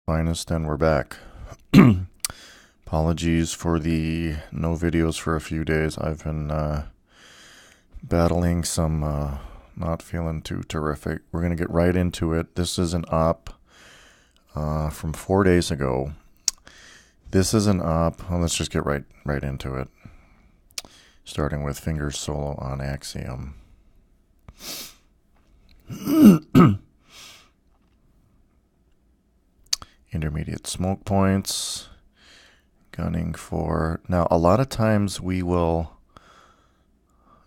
Finest, and we're back. Apologies for the no videos for a few days. I've been battling some not feeling too terrific. We're going to get right into it. This is an op from 4 days ago. This is an op. Well, let's just get right into it. Starting with fingers solo on Axiom. Intermediate smoke points. Gunning for... Now, a lot of times we will...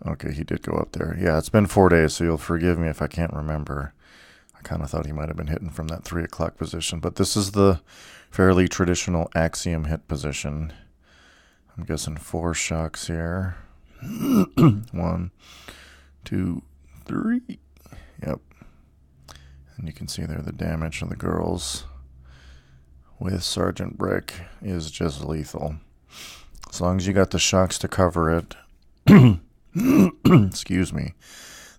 Okay, he did go up there. Yeah, it's been 4 days, so you'll forgive me if I can't remember. I kind of thought he might have been hitting from that 3 o'clock position. But this is the fairly traditional Axiom hit position. I'm guessing 4 shocks here. 1, 2, 3. Yep. And you can see there the damage of the girls with Sergeant Brick is just lethal. As long as you got the shocks to cover it, excuse me,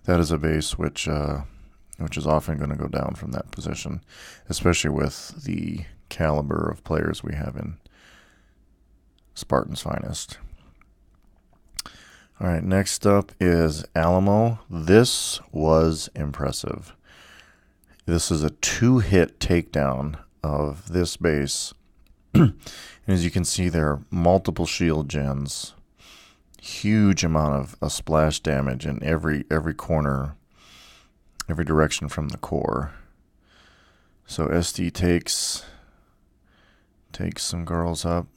that is a base which is often going to go down from that position, especially with the caliber of players we have in Spartans Finest. All right, next up is Alamo. This was impressive. This is a 2-hit takedown of this base. And as you can see, there are multiple shield gens, huge amount of splash damage in every corner, every direction from the core. So SD takes some girls up.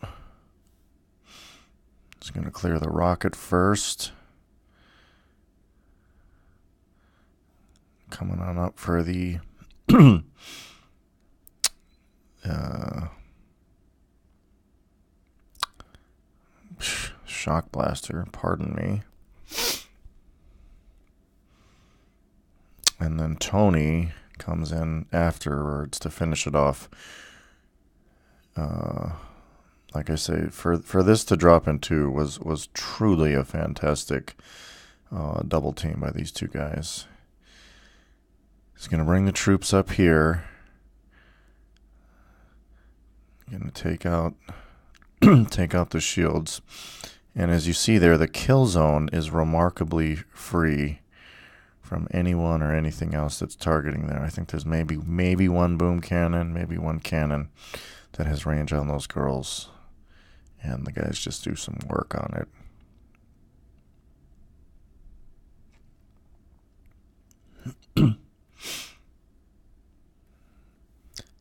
Just going to clear the rocket first. Coming on up for the shock blaster, pardon me. And then Tony comes in afterwards to finish it off. Like I say, for this to drop in 2 was truly a fantastic double team by these two guys. He's going to bring the troops up here. Going to take out the shields. And as you see there, the kill zone is remarkably free from anyone or anything else that's targeting there. I think there's maybe one boom cannon, maybe one cannon that has range on those girls. And the guys just do some work on it.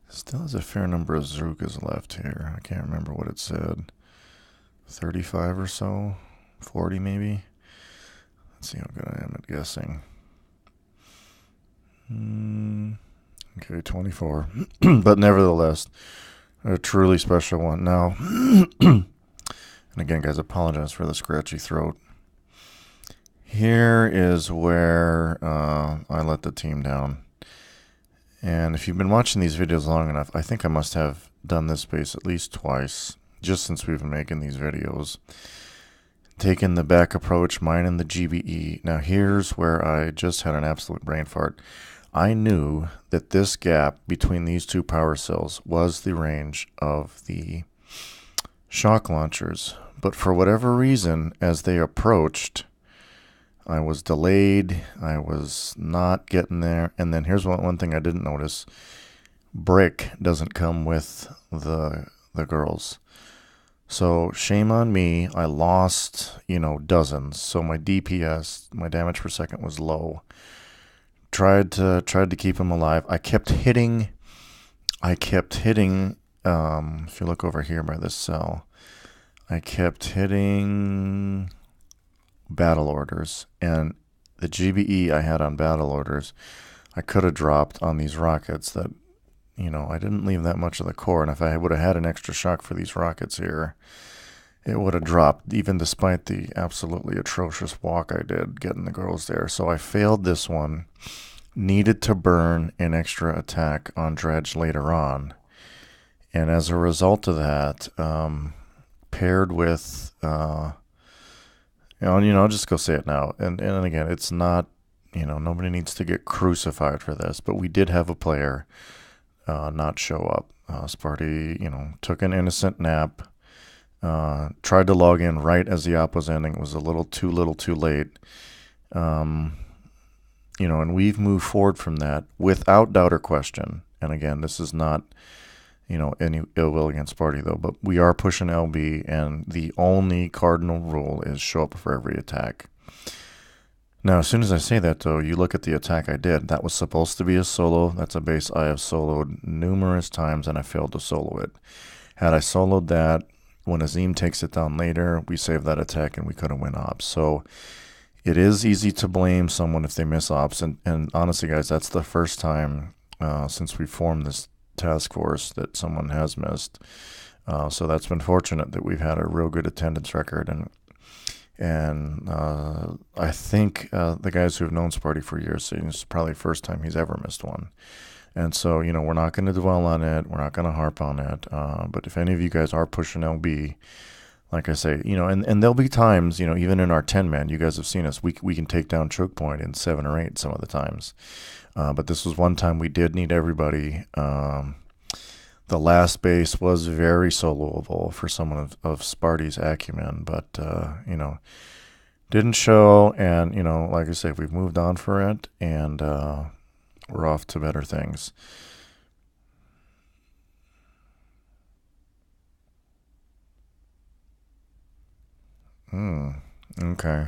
Still has a fair number of Zrukas left here. I can't remember what it said. 35 or so? 40 maybe? Let's see how good I am at guessing. Okay, 24. But nevertheless, a truly special one. Now, and again, guys, apologize for the scratchy throat. Here is where I let the team down. And if you've been watching these videos long enough, I think I must have done this base at least twice, just since we've been making these videos. Taking the back approach, mining the GBE. Now here's where I just had an absolute brain fart. I knew that this gap between these two power cells was the range of the shock launchers. But for whatever reason, as they approached, I was delayed. I was not getting there. And then here's one thing I didn't notice. Brick doesn't come with the girls. So shame on me. I lost, dozens. So my DPS, my damage per second, was low. Tried to keep him alive. I kept hitting. If you look over here by this cell, I kept hitting battle orders, and the GBE I had on battle orders, I could have dropped on these rockets that, I didn't leave that much of the core, and if I would have had an extra shock for these rockets here, it would have dropped, even despite the absolutely atrocious walk I did getting the girls there. So I failed this one, needed to burn an extra attack on Dredge later on, and as a result of that, paired with... I'll just go say it now. And again, it's not, nobody needs to get crucified for this, but we did have a player not show up. Sparty, took an innocent nap. Tried to log in right as the op was ending. It was a little too late. And we've moved forward from that without doubt or question. And again, this is not, any ill will against Sparty though, but we are pushing LB, and the only cardinal rule is show up for every attack. Now, as soon as I say that though, you look at the attack I did. That was supposed to be a solo. That's a base I have soloed numerous times, and I failed to solo it. Had I soloed that, when Azim takes it down later, we save that attack and we could have win ops. So it is easy to blame someone if they miss ops. And honestly, guys, that's the first time since we formed this task force that someone has missed. So that's been fortunate that we've had a real good attendance record. And I think the guys who have known Sparty for years say it's probably the first time he's ever missed one. And so, we're not going to dwell on it. We're not going to harp on it. But if any of you guys are pushing LB, like I say, and there'll be times, even in our 10-man, you guys have seen us, we can take down choke point in 7 or 8 some of the times. But this was one time we did need everybody. The last base was very soloable for someone of Sparty's acumen, but, didn't show. And, like I say, we've moved on for it, and we're off to better things. Okay.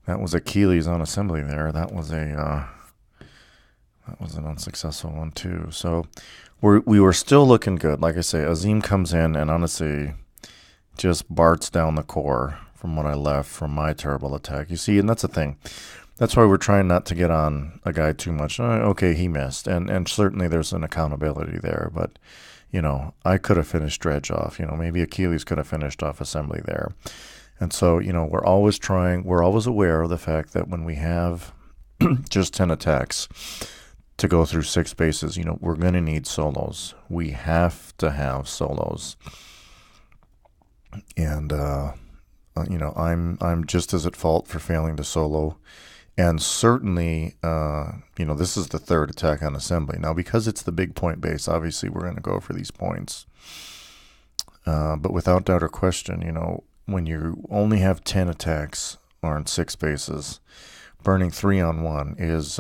That was Achilles on assembly there. That was an unsuccessful one too. So we were still looking good. Like I say, Azim comes in and honestly just barts down the core from what I left from my terrible attack. You see, and that's the thing. That's why we're trying not to get on a guy too much. Okay, he missed. And certainly there's an accountability there. But, I could have finished Dredge off. Maybe Achilles could have finished off assembly there. And so, we're always aware of the fact that when we have just 10 attacks to go through 6 bases, we're going to need solos. We have to have solos. And, I'm just as at fault for failing to solo. And certainly, this is the 3rd attack on assembly. Now, because it's the big point base, obviously we're going to go for these points. But without doubt or question, when you only have 10 attacks or in 6 bases, burning 3 on 1 is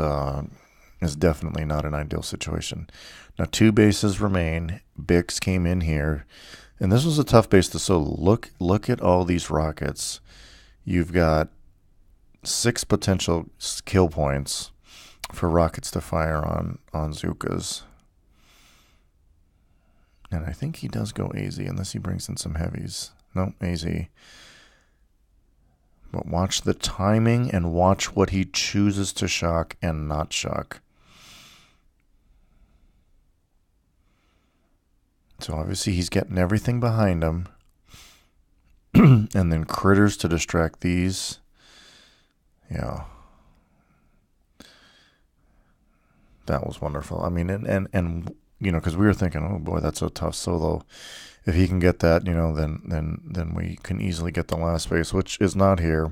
definitely not an ideal situation. Now, 2 bases remain. Bix came in here, and this was a tough base to solo. Look at all these rockets. You've got 6 potential kill points for rockets to fire on Zukas. And I think he does go AZ unless he brings in some heavies. No, AZ. But watch the timing and watch what he chooses to shock and not shock. So obviously he's getting everything behind him. And then critters to distract these. Yeah. That was wonderful. I mean, and because we were thinking, oh boy, that's a tough solo. If he can get that, then we can easily get the last base, which is not here.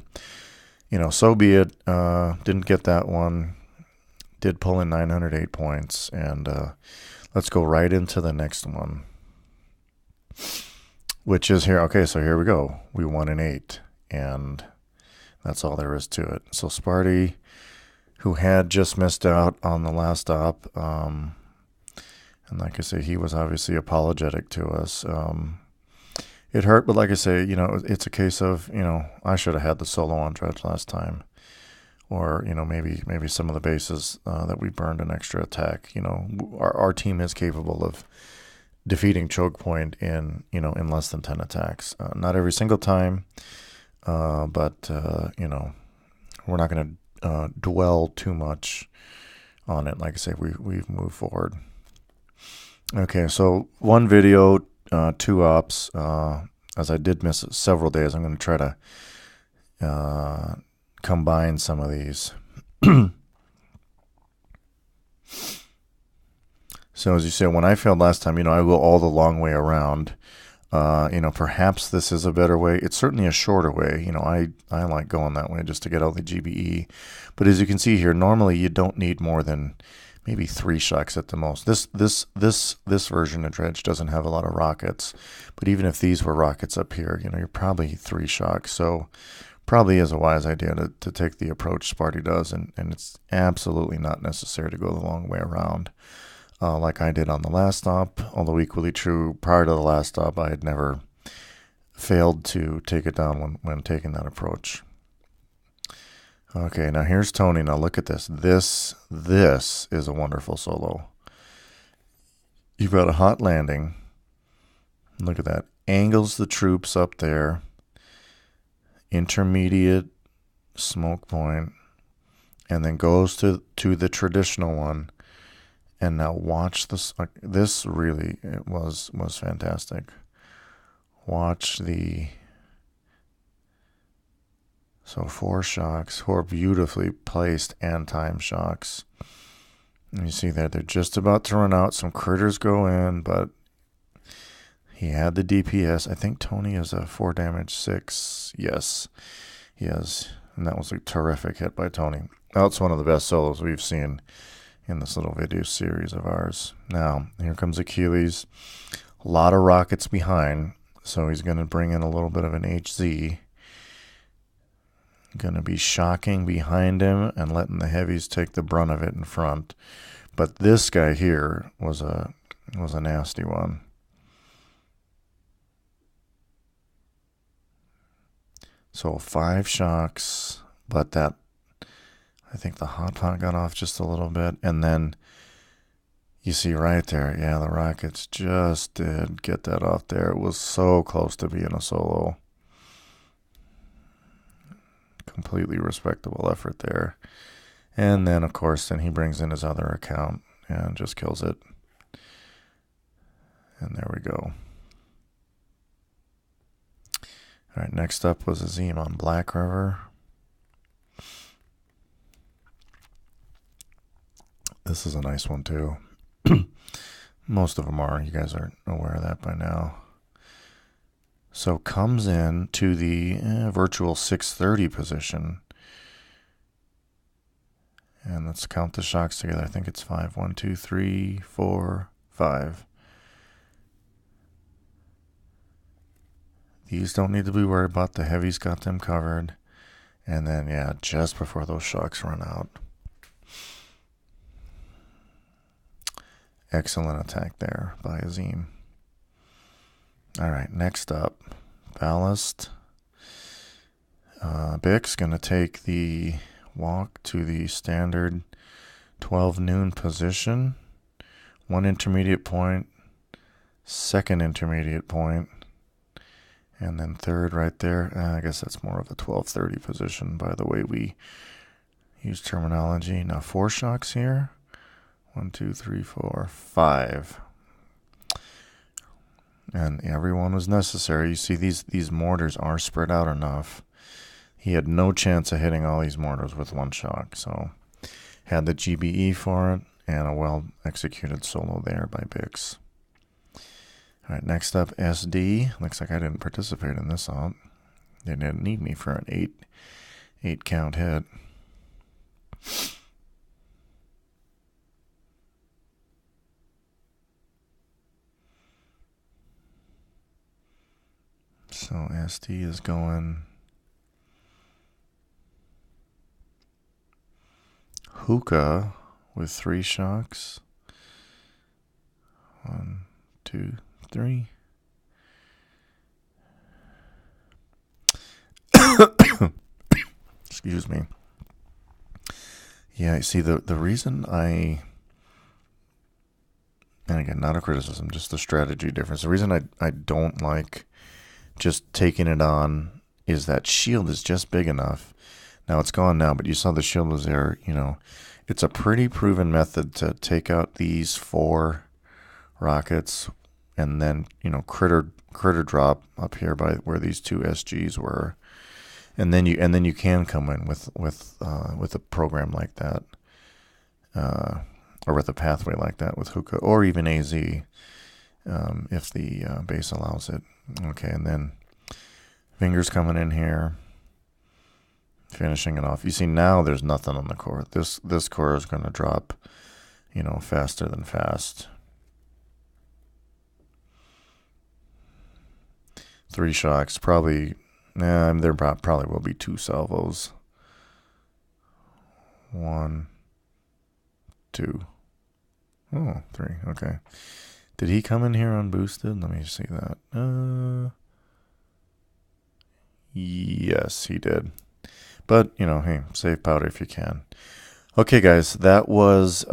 So be it. Didn't get that one. Did pull in 908 points, and let's go right into the next one, which is here. Okay, so here we go. We won in 8, and that's all there is to it. So Sparty, who had just missed out on the last op, and like I say, he was obviously apologetic to us. It hurt, but like I say, it's a case of, I should have had the solo on Dredge last time. Or, maybe some of the bases that we burned an extra attack. Our team is capable of defeating choke point in less than 10 attacks. Not every single time, but, we're not going to dwell too much on it. Like I say, we've moved forward. Okay, so 1 video, 2 ops. As I did miss several days, I'm going to try to combine some of these. So as you said, when I failed last time, I go all the long way around. Perhaps this is a better way. It's certainly a shorter way. I like going that way just to get all the GBE. But as you can see here, normally you don't need more than maybe 3 shocks at the most. This version of dredge doesn't have a lot of rockets, but even if these were rockets up here, you're probably 3 shocks. So probably is a wise idea to take the approach Sparty does, and it's absolutely not necessary to go the long way around, like I did on the last stop. Although equally true, prior to the last stop, I had never failed to take it down when taking that approach. Okay, now here's Tony. Now look at this. This is a wonderful solo. You've got a hot landing. Look at that. Angles the troops up there. Intermediate smoke point. And then goes to the traditional one. And now watch this. This really was fantastic. Watch the... So 4 shocks, 4 beautifully placed and timed shocks. And you see that they're just about to run out. Some critters go in, but he had the DPS. I think Tony is a 4 damage 6. Yes, he is. And that was a terrific hit by Tony. That's one of the best solos we've seen in this little video series of ours. Now, here comes Achilles. A lot of rockets behind, so he's going to bring in a little bit of an HZ. Going to be shocking behind him and letting the heavies take the brunt of it in front. But this guy here was a nasty one. So 5 shocks, but that, I think the hot pot got off just a little bit. And then you see right there, yeah, the rockets just did get that off there. It was so close to being a solo. Completely respectable effort there. And then, of course, then he brings in his other account and just kills it. And there we go. All right, next up was Azim on Black River. This is a nice one, too. Most of them are. You guys are aware of that by now. So comes in to the virtual 630 position. And let's count the shocks together. I think it's 5. 1, 2, 3, 4, 5. These don't need to be worried about. The heavies got them covered. And then, yeah, just before those shocks run out. Excellent attack there by Azim. All right, next up, Ballast. Bix going to take the walk to the standard 12 noon position. 1 intermediate point, 2nd intermediate point, and then 3rd right there. I guess that's more of a 12:30 position by the way we use terminology. Now 4 shocks here. 1, 2, 3, 4, 5. And everyone was necessary. You see these mortars are spread out enough. He had no chance of hitting all these mortars with 1 shock. So had the GBE for it and a well-executed solo there by Bix. All right, next up, SD. Looks like I didn't participate in this out. They didn't need me for an 8 count hit. So SD is going hookah with 3 shocks. 1, 2, 3. Excuse me. Yeah, see the reason and again, not a criticism, just the strategy difference. The reason I don't like just taking it on is that shield is just big enough. Now it's gone now, but you saw the shield was there. It's a pretty proven method to take out these 4 rockets and then critter drop up here by where these 2 SGs were, and then you can come in with a program like that, or with a pathway like that with hookah or even AZ, if the base allows it. Okay, and then fingers coming in here, finishing it off. You see now there's nothing on the core. This core is going to drop, faster than fast. 3 shocks, probably. There probably will be 2 salvos. 1, 2. Oh, 3. Okay. Did he come in here unboosted? Let me see that. Yes, he did. But, hey, save powder if you can. Okay, guys, that was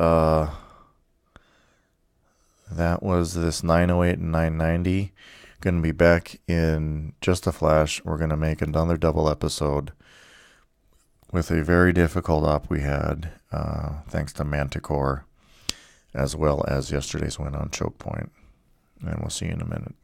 this 908 and 990. Going to be back in just a flash. We're going to make another double episode with a very difficult op we had, thanks to Manticore, as well as yesterday's win on Choke Point. And we'll see you in a minute.